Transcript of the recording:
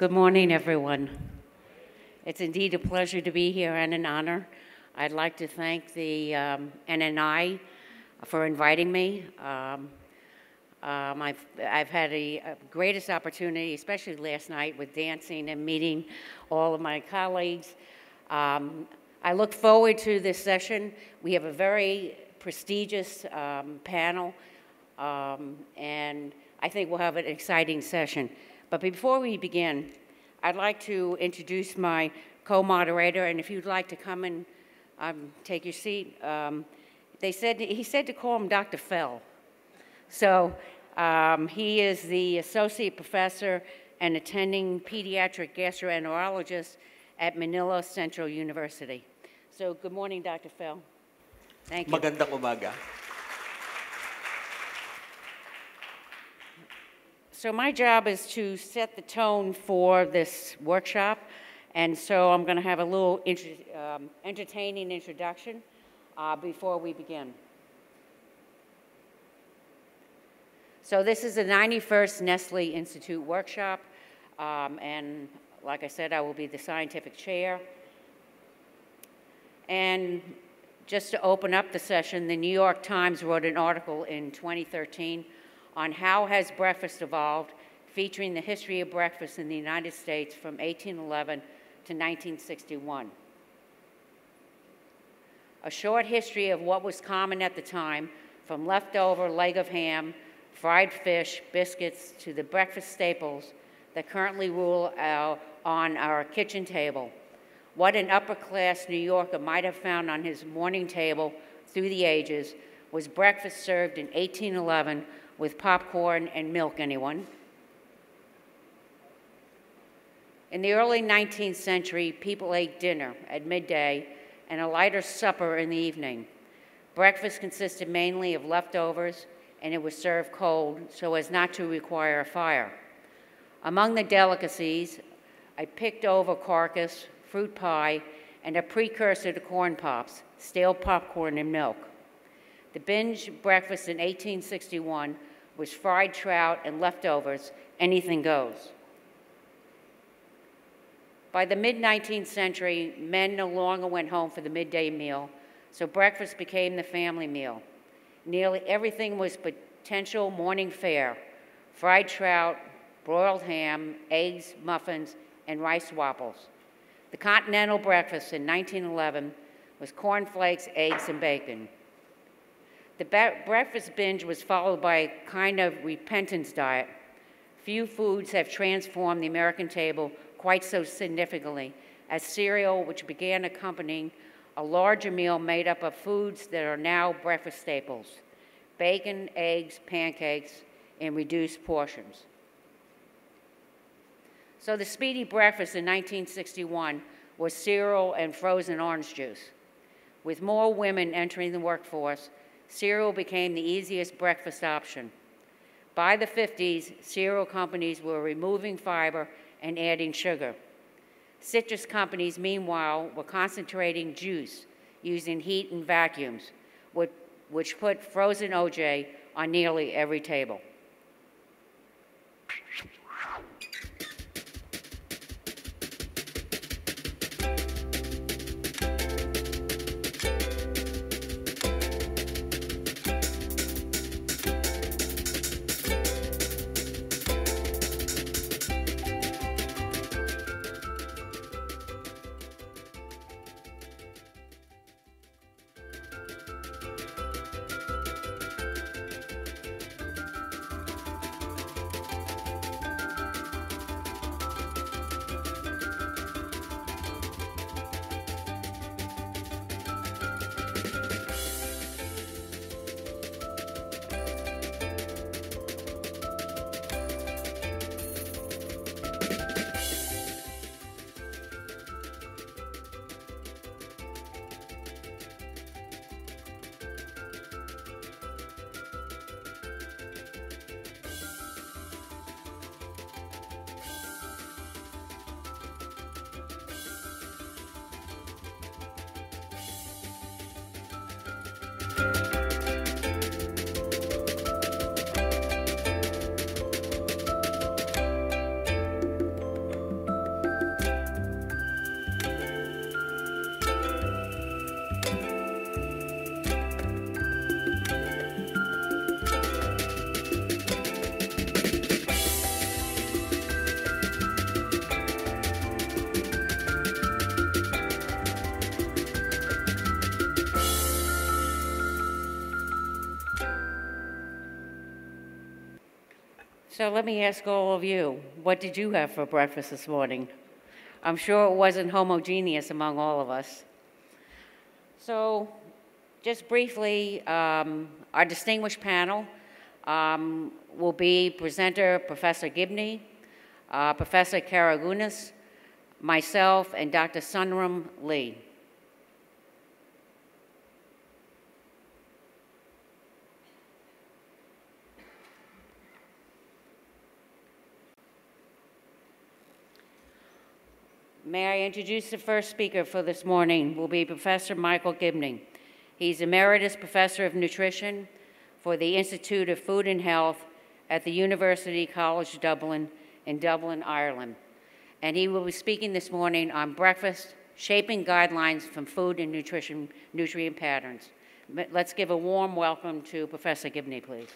Good morning, everyone. It's indeed a pleasure to be here and an honor. I'd like to thank the NNI for inviting me. I've had a greatest opportunity, especially last night with dancing and meeting all of my colleagues. I look forward to this session. We have a very prestigious panel, and I think we'll have an exciting session. But before we begin, I'd like to introduce my co-moderator, and if you'd like to come and take your seat. He said to call him Dr. Fell. So he is the associate professor and attending pediatric gastroenterologist at Manila Central University. So good morning, Dr. Fell. Thank you. Magandang umaga. So my job is to set the tone for this workshop, and so I'm going to have a little entertaining introduction before we begin. So this is the 91st Nestle Institute workshop, and like I said, I will be the scientific chair. And just to open up the session, the New York Times wrote an article in 2013 on how has breakfast evolved, featuring the history of breakfast in the United States from 1811 to 1961. A short history of what was common at the time, from leftover leg of ham, fried fish, biscuits, to the breakfast staples that currently rule on our kitchen table. What an upper-class New Yorker might have found on his morning table through the ages was breakfast served in 1811 with popcorn and milk, anyone? In the early 19th century, people ate dinner at midday and a lighter supper in the evening. Breakfast consisted mainly of leftovers, and it was served cold so as not to require a fire. Among the delicacies, a picked-over carcass, fruit pie, and a precursor to corn pops, stale popcorn and milk. The binge breakfast in 1861 was fried trout and leftovers, anything goes. By the mid-19th century, men no longer went home for the midday meal, so breakfast became the family meal. Nearly everything was potential morning fare: fried trout, broiled ham, eggs, muffins, and rice waffles. The continental breakfast in 1911 was cornflakes, eggs, and bacon. The breakfast binge was followed by a kind of repentance diet. Few foods have transformed the American table quite so significantly as cereal, which began accompanying a larger meal made up of foods that are now breakfast staples: bacon, eggs, pancakes, in reduced portions. So the speedy breakfast in 1961 was cereal and frozen orange juice. With more women entering the workforce, cereal became the easiest breakfast option. By the 50s, cereal companies were removing fiber and adding sugar. Citrus companies, meanwhile, were concentrating juice using heat and vacuums, which put frozen OJ on nearly every table. So let me ask all of you, what did you have for breakfast this morning? I'm sure it wasn't homogeneous among all of us. So just briefly, our distinguished panel will be presenter Professor Gibney, Professor Karagunis, myself, and Dr. Sunram Lee. May I introduce the first speaker for this morning will be Professor Michael Gibney. He's Emeritus Professor of Nutrition for the Institute of Food and Health at the University College Dublin in Dublin, Ireland. And he will be speaking this morning on breakfast, shaping guidelines from food and nutrient patterns. Let's give a warm welcome to Professor Gibney, please.